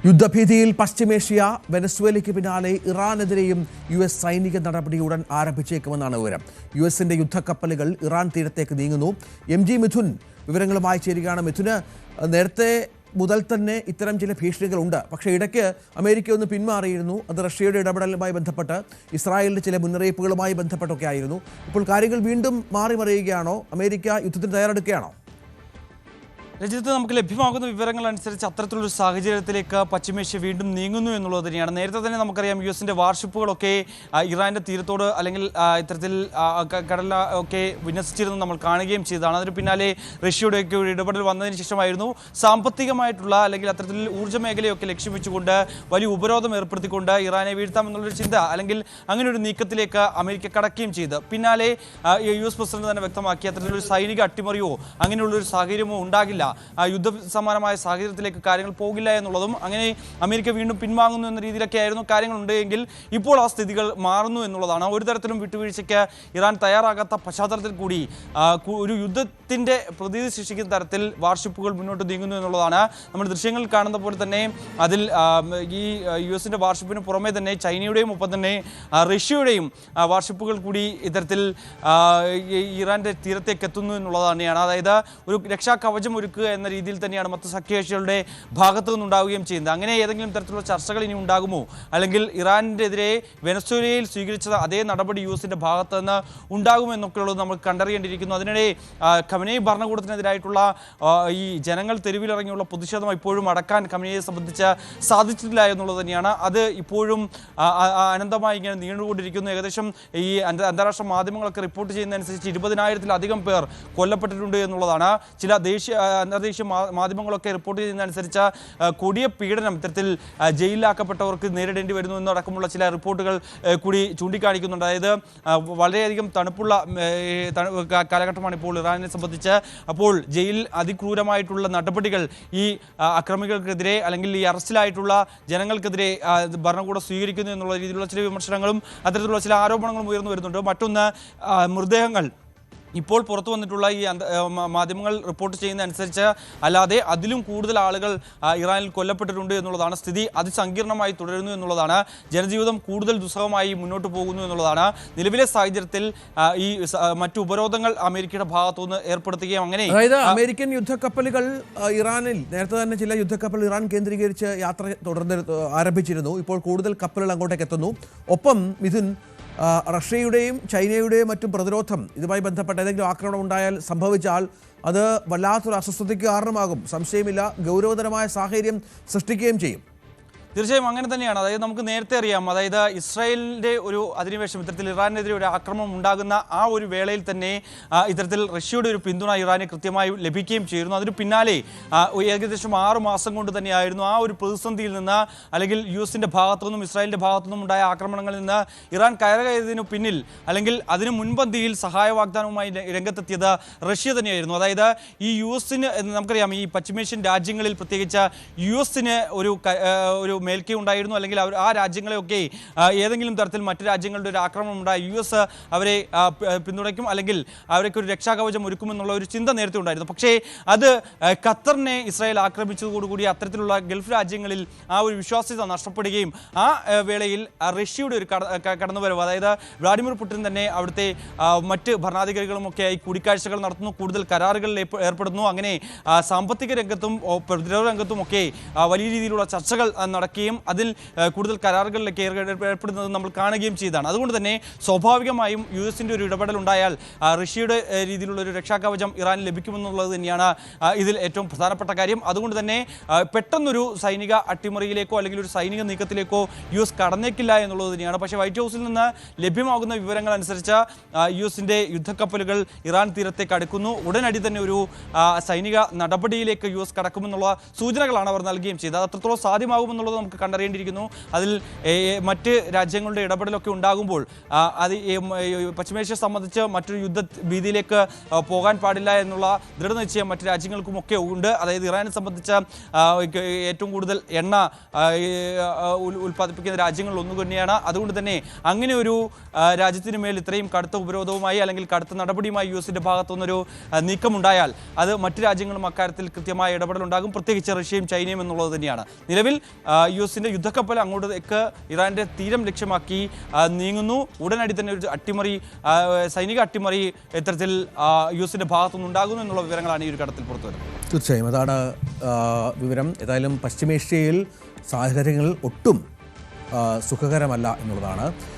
യുദ്ധഭീതിയിൽ പശ്ചിമേഷ്യ, വെനസ്വേലയ്ക്ക് പിന്നാലെ ഇറാനെതിരെയും US സൈനിക നടപടി ഉടൻ ആരംഭിച്ചേക്കുമെന്നാണ് വിവരം. US-ന്റെ യുദ്ധക്കപ്പലുകൾ ഇറാൻ തീരത്തേക്ക് നീങ്ങുന്നു. MG മിഥുൻ വിവരങ്ങളുമായി ചേരുകയാണ്. മിഥുന്, നേരത്തെ മുതൽ തന്നെ ഇത്തരം ചില ഭീഷണികളുണ്ട്. പക്ഷേ ഇടയ്ക്ക് അമേരിക്ക ഒന്ന് പിന്മാറിയിരുന്നു. അത് റഷ്യയുടെ ഇടപെടലുമായി ബന്ധപ്പെട്ട്, ഇസ്രായേലിന്റെ ചില മുന്നറിയിപ്പുകളുമായി ബന്ധപ്പെട്ടൊക്കെ ആയിരുന്നു. ഇപ്പോൾ കാര്യങ്ങൾ വീണ്ടും മാറി മറിയുകയാണോ? അമേരിക്ക യുദ്ധത്തിന് തയ്യാറെടുക്കുകയാണോ? രഞ്ജിത്ത്, നമുക്ക് ലഭ്യമാകുന്ന വിവരങ്ങൾ അനുസരിച്ച് അത്തരത്തിലൊരു സാഹചര്യത്തിലേക്ക് പശ്ചിമേഷ്യ വീണ്ടും നീങ്ങുന്നു എന്നുള്ളത് തന്നെയാണ്. നേരത്തെ തന്നെ നമുക്കറിയാം US-ന്റെ വാർഷിപ്പുകളൊക്കെ ഇറാന്റെ തീരത്തോട് അല്ലെങ്കിൽ ഇത്തരത്തിൽ കടലിൽ ഒക്കെ വിന്യസിച്ചിരുന്നു നമ്മൾ കാണുകയും ചെയ്തതാണ്. അതിന് പിന്നാലെ റഷ്യയുടെയൊക്കെ ഒരു ഇടപെടൽ വന്നതിന് ശേഷമായിരുന്നു സാമ്പത്തികമായിട്ടുള്ള അല്ലെങ്കിൽ അത്തരത്തിൽ ഊർജ്ജ മേഖലയൊക്കെ ലക്ഷ്യം വെച്ചുകൊണ്ട് വലിയ ഉപരോധം ഏർപ്പെടുത്തിക്കൊണ്ട് ഇറാനെ വീഴ്ത്താമെന്നുള്ളൊരു ചിന്ത അല്ലെങ്കിൽ അങ്ങനെ ഒരു നീക്കത്തിലേക്ക് അമേരിക്ക കടക്കുകയും ചെയ്ത് പിന്നാലെ US പ്രസിഡന്റ് തന്നെ വ്യക്തമാക്കി അത്തരത്തിലൊരു സൈനിക അട്ടിമറിയോ അങ്ങനെയുള്ളൊരു സാഹചര്യമോ ഉണ്ടാകില്ല, യുദ്ധ സമാനമായ സാഹചര്യത്തിലേക്ക് കാര്യങ്ങൾ പോകില്ല എന്നുള്ളതും അങ്ങനെ അമേരിക്ക വീണ്ടും പിൻവാങ്ങുന്നു എന്ന രീതിയിലൊക്കെ ആയിരുന്നു കാര്യങ്ങളുണ്ടെങ്കിൽ ഇപ്പോൾ ആ സ്ഥിതികൾ മാറുന്നു എന്നുള്ളതാണ്. ഒരു തരത്തിലും വിട്ടുവീഴ്ചയ്ക്ക് ഇറാൻ തയ്യാറാകാത്ത പശ്ചാത്തലത്തിൽ കൂടി ഒരു യുദ്ധത്തിൻ്റെ പ്രതീതി സൃഷ്ടിക്കുന്ന തരത്തിൽ വാർഷിപ്പുകൾ മുന്നോട്ട് നീങ്ങുന്നു എന്നുള്ളതാണ്. നമ്മൾ ദൃശ്യങ്ങളിൽ കാണുന്ന പോലെ തന്നെ അതിൽ ഈ US-ന്റെ വാർഷിപ്പിന് പുറമെ തന്നെ ചൈനയുടെയും ഒപ്പം തന്നെ റഷ്യയുടെയും വാർഷിപ്പുകൾ കൂടി ഇത്തരത്തിൽ ഇറാന്റെ തീരത്തേക്ക് എത്തുന്നു എന്നുള്ളത് തന്നെയാണ്. അതായത് ഒരു രക്ഷാകവചം ഒരുക്കുക എന്ന രീതിയിൽ തന്നെയാണ് മറ്റ് സഖ്യകക്ഷികളുടെ ഭാഗത്തു നിന്നുണ്ടാവുകയും ചെയ്യുന്നത്. അങ്ങനെ ഏതെങ്കിലും തരത്തിലുള്ള ചർച്ചകൾ ഇനി ഉണ്ടാകുമോ, അല്ലെങ്കിൽ ഇറാനെതിരെ വെനസ്വേലയിൽ സ്വീകരിച്ച അതേ നടപടി US-ന്റെ ഭാഗത്ത് നിന്ന് ഉണ്ടാകുമോ എന്നൊക്കെയുള്ളത് നമ്മൾ കണ്ടറിയേണ്ടിയിരിക്കുന്നു. അതിനിടെ ഖമനേയി ഭരണകൂടത്തിനെതിരായിട്ടുള്ള ഈ ജനങ്ങൾ തെരുവിലിറങ്ങിയുള്ള പ്രതിഷേധം ഇപ്പോഴും അടക്കാൻ ഖമനേയിയെ സംബന്ധിച്ച് സാധിച്ചിട്ടില്ല എന്നുള്ളത് തന്നെയാണ്. അത് ഇപ്പോഴും അനന്തമായി ഇങ്ങനെ നീണ്ടുകൊണ്ടിരിക്കുന്നു. ഏകദേശം ഈ അന്താരാഷ്ട്ര മാധ്യമങ്ങളൊക്കെ റിപ്പോർട്ട് ചെയ്യുന്നതനുസരിച്ച് 20,000-ലധികം പേർ കൊല്ലപ്പെട്ടിട്ടുണ്ട് എന്നുള്ളതാണ്. ചില അന്തർദേശീയ മാധ്യമങ്ങളൊക്കെ റിപ്പോർട്ട് ചെയ്യുന്നതനുസരിച്ച് കൊടിയ പീഡനം ഇത്തരത്തിൽ ജയിലിലാക്കപ്പെട്ടവർക്ക് നേരിടേണ്ടി വരുന്നു എന്നടക്കമുള്ള ചില റിപ്പോർട്ടുകൾ കൂടി ചൂണ്ടിക്കാണിക്കുന്നുണ്ട്. അതായത് വളരെയധികം തണുപ്പുള്ള കാലഘട്ടമാണ് ഇപ്പോൾ ഇറാനെ സംബന്ധിച്ച്. അപ്പോൾ ജയിലിൽ അതിക്രൂരമായിട്ടുള്ള നടപടികൾ ഈ അക്രമികൾക്കെതിരെ അല്ലെങ്കിൽ ഈ അറസ്റ്റിലായിട്ടുള്ള ജനങ്ങൾക്കെതിരെ ഭരണകൂടം സ്വീകരിക്കുന്നു എന്നുള്ള രീതിയിലുള്ള ചില വിമർശനങ്ങളും അത്തരത്തിലുള്ള ചില ആരോപണങ്ങളും ഉയർന്നു വരുന്നുണ്ട്. മറ്റൊന്ന്, മൃതദേഹങ്ങൾ ഇപ്പോൾ പുറത്തു വന്നിട്ടുള്ള ഈ മാധ്യമങ്ങൾ റിപ്പോർട്ട് ചെയ്യുന്നതനുസരിച്ച് അല്ലാതെ അതിലും കൂടുതൽ ആളുകൾ ഇറാനിൽ കൊല്ലപ്പെട്ടിട്ടുണ്ട് എന്നുള്ളതാണ്. സ്ഥിതി അതിസങ്കീർണമായി തുടരുന്നു എന്നുള്ളതാണ്. ജനജീവിതം കൂടുതൽ ദുസ്സഹമായി മുന്നോട്ട് പോകുന്നു എന്നുള്ളതാണ്. നിലവിലെ സാഹചര്യത്തിൽ ഈ മറ്റു ഉപരോധങ്ങൾ അമേരിക്കയുടെ ഭാഗത്തുനിന്ന് ഏർപ്പെടുത്തുകയും അങ്ങനെ അതായത് അമേരിക്കൻ യുദ്ധക്കപ്പലുകൾ ഇറാനിൽ നേരത്തെ തന്നെ ചില യുദ്ധക്കപ്പൽ ഇറാൻ കേന്ദ്രീകരിച്ച് യാത്ര തുടർന്ന് ആരംഭിച്ചിരുന്നു. ഇപ്പോൾ കൂടുതൽ കപ്പലുകൾ അങ്ങോട്ടേക്ക് എത്തുന്നു. ഒപ്പം മിഥുൻ, റഷ്യയുടെയും ചൈനയുടെയും മറ്റും പ്രതിരോധം ഇതുമായി ബന്ധപ്പെട്ട ഏതെങ്കിലും ആക്രമണം ഉണ്ടായാൽ സംഭവിച്ചാൽ അത് വല്ലാത്തൊരു അസ്വസ്ഥതയ്ക്ക് കാരണമാകും. സംശയമില്ല, ഗൗരവതരമായ സാഹചര്യം സൃഷ്ടിക്കുകയും ചെയ്യും. തീർച്ചയായും അങ്ങനെ തന്നെയാണ്. അതായത് നമുക്ക് നേരത്തെ അറിയാം, അതായത് ഇസ്രായേലിൻ്റെ ഒരു അധിനിവേശം ഇത്തരത്തിൽ ഇറാനെതിരെ ഒരു ആക്രമണം ഉണ്ടാകുന്ന ആ ഒരു വേളയിൽ തന്നെ ഇത്തരത്തിൽ റഷ്യയുടെ ഒരു പിന്തുണ ഇറാന് കൃത്യമായി ലഭിക്കുകയും ചെയ്യുന്നു. അതിന് പിന്നാലെ ഏകദേശം 6 മാസം കൊണ്ട് തന്നെയായിരുന്നു ആ ഒരു പ്രതിസന്ധിയിൽ നിന്ന് അല്ലെങ്കിൽ US-ന്റെ ഭാഗത്തു നിന്നും ഇസ്രായേലിൻ്റെ ഭാഗത്തു നിന്നും ഉണ്ടായ ആക്രമണങ്ങളിൽ നിന്ന് ഇറാൻ കയറിയതിനു പിന്നിൽ അല്ലെങ്കിൽ അതിന് മുൻപന്തിയിൽ സഹായ വാഗ്ദാനവുമായി രംഗത്തെത്തിയത് റഷ്യ തന്നെയായിരുന്നു. അതായത് ഈ US-ന് നമുക്കറിയാം, ഈ പശ്ചിമേഷ്യൻ രാജ്യങ്ങളിൽ പ്രത്യേകിച്ച് US-ന് ഒരു മേൽക്കൈ ഉണ്ടായിരുന്നു. അല്ലെങ്കിൽ ആ രാജ്യങ്ങളെയൊക്കെ ഏതെങ്കിലും തരത്തിൽ മറ്റു രാജ്യങ്ങളുടെ ഒരു ആക്രമണം ഉണ്ടായി US അവരെ പിന്തുണയ്ക്കും അല്ലെങ്കിൽ അവരൊക്കെ ഒരു രക്ഷാകവചം ഒരുക്കുമെന്നുള്ള ഒരു ചിന്ത നേരത്തെ ഉണ്ടായിരുന്നു. പക്ഷേ അത് ഖത്തറിനെ ഇസ്രായേൽ ആക്രമിച്ചതോടുകൂടി അത്തരത്തിലുള്ള ഗൾഫ് രാജ്യങ്ങളിൽ ആ ഒരു വിശ്വാസ്യത നഷ്ടപ്പെടുകയും ആ വേളയിൽ റഷ്യയുടെ ഒരു കടന്നുവരവ്, അതായത് വ്ളാഡിമിർ പുടിൻ തന്നെ അവിടുത്തെ മറ്റ് ഭരണാധികാരികളുമൊക്കെ ആയി കൂടിക്കാഴ്ചകൾ നടത്തുന്നു, കൂടുതൽ കരാറുകളിൽ ഏർപ്പെടുന്നു. അങ്ങനെ സാമ്പത്തിക രംഗത്തും പ്രതിരോധ രംഗത്തും ഒക്കെ വലിയ രീതിയിലുള്ള ചർച്ചകൾ നടക്കുകയും അതിൽ കൂടുതൽ കരാറുകളിലേക്ക് ഏർപ്പെടുന്നത് നമ്മൾ കാണുകയും ചെയ്തതാണ്. അതുകൊണ്ട് തന്നെ സ്വാഭാവികമായും US-ന്റെ ഒരു ഇടപെടൽ ഉണ്ടായാൽ റഷ്യയുടെ രീതിയിലുള്ള ഒരു രക്ഷാകവചം ഇറാന് ലഭിക്കുമെന്നുള്ളത് തന്നെയാണ് ഇതിൽ ഏറ്റവും പ്രധാനപ്പെട്ട കാര്യം. അതുകൊണ്ട് തന്നെ പെട്ടെന്നൊരു സൈനിക അട്ടിമറിയിലേക്കോ അല്ലെങ്കിൽ ഒരു സൈനിക നീക്കത്തിലേക്കോ US കടന്നേക്കില്ല എന്നുള്ളത് തന്നെയാണ്. പക്ഷേ വൈറ്റ് ഹൗസിൽ നിന്ന് ലഭ്യമാകുന്ന വിവരങ്ങൾ അനുസരിച്ച് US-ന്റെ യുദ്ധക്കപ്പലുകൾ ഇറാൻ തീരത്തേക്ക് അടുക്കുന്നു. ഉടനടി തന്നെ ഒരു സൈനിക നടപടിയിലേക്ക് US കടക്കുമെന്നുള്ള സൂചനകളാണ് അവർ നൽകുകയും ചെയ്തത്. അത്രത്തോളം സാധ്യമാകുമെന്നുള്ളത് നമുക്ക് കണ്ടറിയേണ്ടിയിരിക്കുന്നു. അതിൽ മറ്റ് രാജ്യങ്ങളുടെ ഇടപെടലൊക്കെ ഉണ്ടാകുമ്പോൾ അത് പശ്ചിമേഷ്യ സംബന്ധിച്ച് മറ്റൊരു യുദ്ധ ഭീതിയിലേക്ക് പോകാൻ പാടില്ല എന്നുള്ള ദൃഢനിശ്ചയം മറ്റ് രാജ്യങ്ങൾക്കുമൊക്കെ ഉണ്ട്. അതായത് ഇറാനെ സംബന്ധിച്ച ഏറ്റവും കൂടുതൽ എണ്ണ ഉൽപ്പാദിപ്പിക്കുന്ന രാജ്യങ്ങളിൽ ഒന്ന് തന്നെയാണ്. അതുകൊണ്ട് തന്നെ അങ്ങനെ ഒരു രാജ്യത്തിന് മേൽ ഇത്രയും കടുത്ത ഉപരോധവുമായി അല്ലെങ്കിൽ കടുത്ത നടപടിയുമായി യുഎസിന്റെ ഭാഗത്തുനിന്നൊരു നീക്കമുണ്ടായാൽ അത് മറ്റ് രാജ്യങ്ങളും അക്കാര്യത്തിൽ കൃത്യമായ ഇടപെടലുണ്ടാകും, പ്രത്യേകിച്ച് റഷ്യയും ചൈനയും എന്നുള്ളത് തന്നെയാണ്. നിലവിൽ യുഎസിന്റെ യുദ്ധക്കപ്പൽ അങ്ങോട്ടേക്ക് ഇറാന്റെ തീരം ലക്ഷ്യമാക്കി നീങ്ങുന്നു. ഉടനടി തന്നെ ഒരു അട്ടിമറി, സൈനിക അട്ടിമറി ഇത്തരത്തിൽ യുഎസിന്റെ ഭാഗത്തുനിന്ന് ഉണ്ടാകുന്നു എന്നുള്ള വിവരങ്ങളാണ് ഈ ഒരു ഘട്ടത്തിൽ പുറത്തു വരുന്നത്. തീർച്ചയായും അതാണ് വിവരം. ഏതായാലും പശ്ചിമേഷ്യയിൽ സാഹചര്യങ്ങൾ ഒട്ടും സുഖകരമല്ല എന്നുള്ളതാണ്.